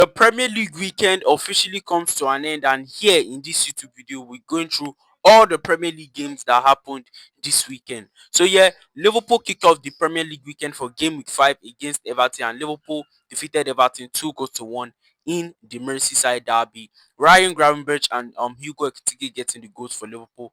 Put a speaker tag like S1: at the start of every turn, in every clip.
S1: The Premier League weekend officially comes to an end, and here in this YouTube video, we're going through all the Premier League games that happened this weekend. So yeah, Liverpool kicked off the Premier League weekend for game week 5 against Everton, and Liverpool defeated Everton 2 goals to 1 in the Merseyside derby. Ryan Gravenberch and Hugo Ekitike getting the goals for Liverpool.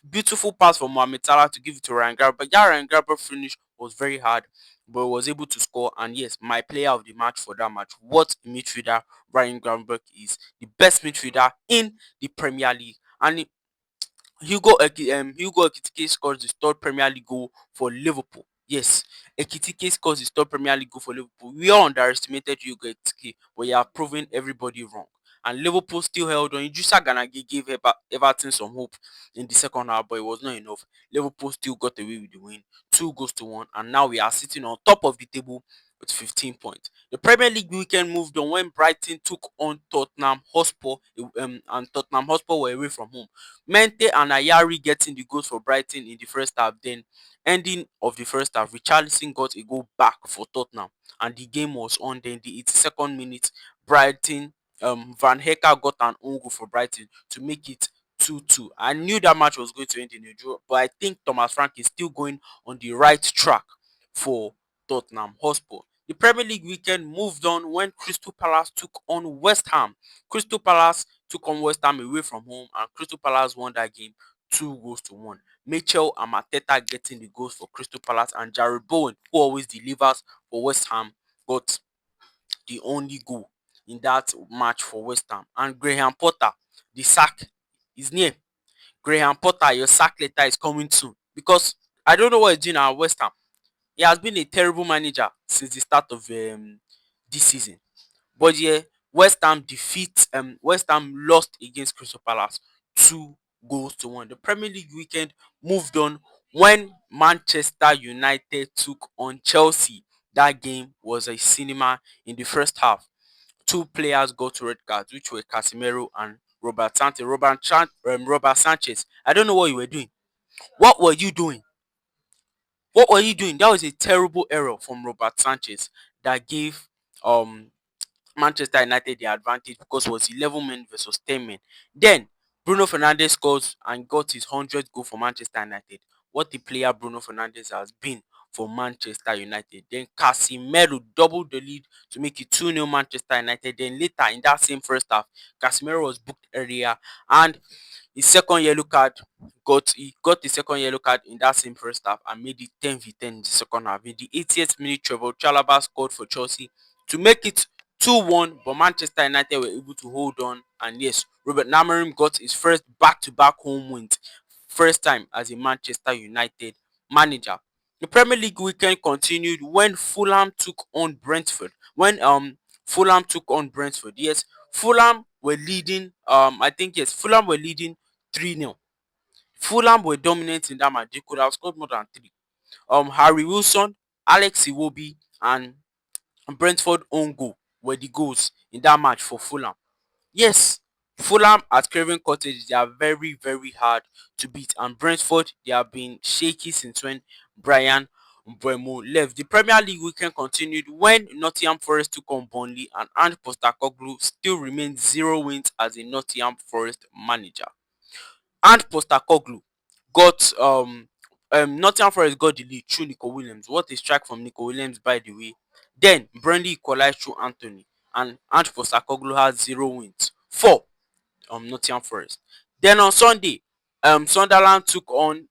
S1: Beautiful pass from Mohamed Salah to give it to Ryan Gravenberch. That Ryan Gravenberch finish was very hard, but was able to score. And yes, my player of the match for that match. What a midfielder Ryan Gravenberch is, the best midfielder in the Premier League. And Hugo Ekitike scores his third Premier League goal for Liverpool. Yes, Ekitike scores his third Premier League goal for Liverpool. We all underestimated Hugo Ekitike, but you have proven everybody wrong. And Liverpool still held on. Idrissa Ganage gave Everton some hope in the second half, but it was not enough. Liverpool still got away with the win, 2 goals to 1, and now we are sitting on top of the table with 15 points. The Premier League weekend moved on when Brighton took on Tottenham Hotspur, and Tottenham Hotspur were away from home. Mente and Ayari getting the goals for Brighton in the first half. Then, ending of the first half, Richarlison got a goal back for Tottenham, and the game was on. Then, the 82nd minute, Brighton, Van Hecke got an own goal for Brighton to make it 2-2. I knew that match was going to end in a draw, but I think Thomas Frank is still going on the right track for Tottenham Hotspur. The Premier League weekend moved on when Crystal Palace took on West Ham. Crystal Palace took on West Ham away from home, and Crystal Palace won that game 2 goals to 1. Mitchell and Mateta getting the goals for Crystal Palace, and Jared Bowen, who always delivers for West Ham, got the only goal in that match for West Ham. And Graham Potter, the sack is near. Graham Potter, your sack letter is coming soon, because I don't know what he's doing at West Ham. He has been a terrible manager since the start of this season. But yeah, West Ham lost against Crystal Palace 2 goals to 1. The Premier League weekend moved on when Manchester United took on Chelsea. That game was a cinema in the first half. Two players got red cards, which were Casemiro and Robert Sanchez. Robert Sanchez. I don't know what you were doing. What were you doing? What were you doing? That was a terrible error from Robert Sanchez that gave um Manchester United the advantage, because it was 11 men versus 10 men. Then Bruno Fernandes scores and got his 100th goal for Manchester United. What the player Bruno Fernandes has been for Manchester United. Then Casemiro doubled the lead to make it 2-0 Manchester United. Then later in that same first half, Casemiro was booked earlier, and his second yellow card he got the second yellow card in that same first half and made it 10v10 in the second half. In the 80th minute, Trevor Chalobah scored for Chelsea to make it 2-1, but Manchester United were able to hold on. And yes, Robert Amorim got his first back-to-back home wins, first time as a Manchester United manager. The Premier League weekend continued when Fulham took on Brentford. Fulham took on Brentford. Yes, Fulham were leading. I think yes, Fulham were leading 3-0. Fulham were dominant in that match. They could have scored more than 3. Harry Wilson, Alex Iwobi, and Brentford own goal were the goals in that match for Fulham. Yes, Fulham at Craven Cottage, they are very, very hard to beat. And Brentford, they have been shaky since when Brian Mbeumo left. The Premier League weekend continued when Nottingham Forest took on Burnley, and Ange Postecoglou still remains 0 wins as a Nottingham Forest manager. And Postecoglou got Nottingham Forest got the lead through Nico Williams. What a strike from Nico Williams, by the way. Then Burnley equalized through Anthony, and Ange Postecoglou has 0 wins for Nottingham Forest. Then on Sunday, Sunderland took on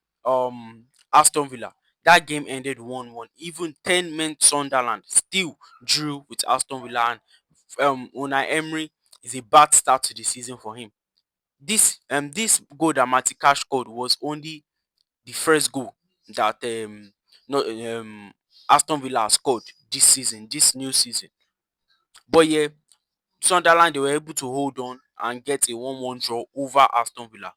S1: Aston Villa. That game ended 1-1. Even 10 men Sunderland still drew with Aston Villa, and Unai Emery is a bad start to the season for him. This goal that Matty Cash scored was only the first goal that not Aston Villa has scored this season, this new season. But yeah, Sunderland, they were able to hold on and get a 1-1 draw over Aston Villa.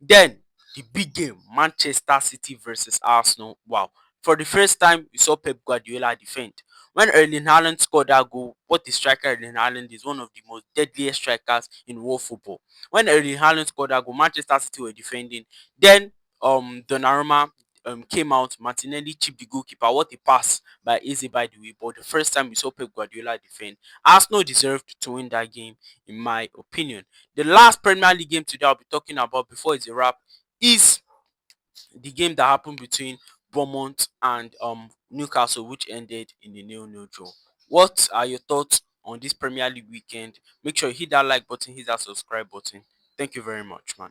S1: Then the big game, Manchester City versus Arsenal. Wow. For the first time, we saw Pep Guardiola defend. When Erling Haaland scored that goal, what the striker Erling Haaland is one of the most deadliest strikers in world football. When Erling Haaland scored that goal, Manchester City were defending. Then Donnarumma came out, Martinelli chipped the goalkeeper. What a pass by Eze, by the way. But the first time we saw Pep Guardiola defend, Arsenal deserved to win that game, in my opinion. The last Premier League game today I'll be talking about before it's a wrap is the game that happened between Bournemouth and Newcastle, which ended in a 0-0 draw. What are your thoughts on this Premier League weekend? Make sure you hit that like button, hit that subscribe button. Thank you very much, man.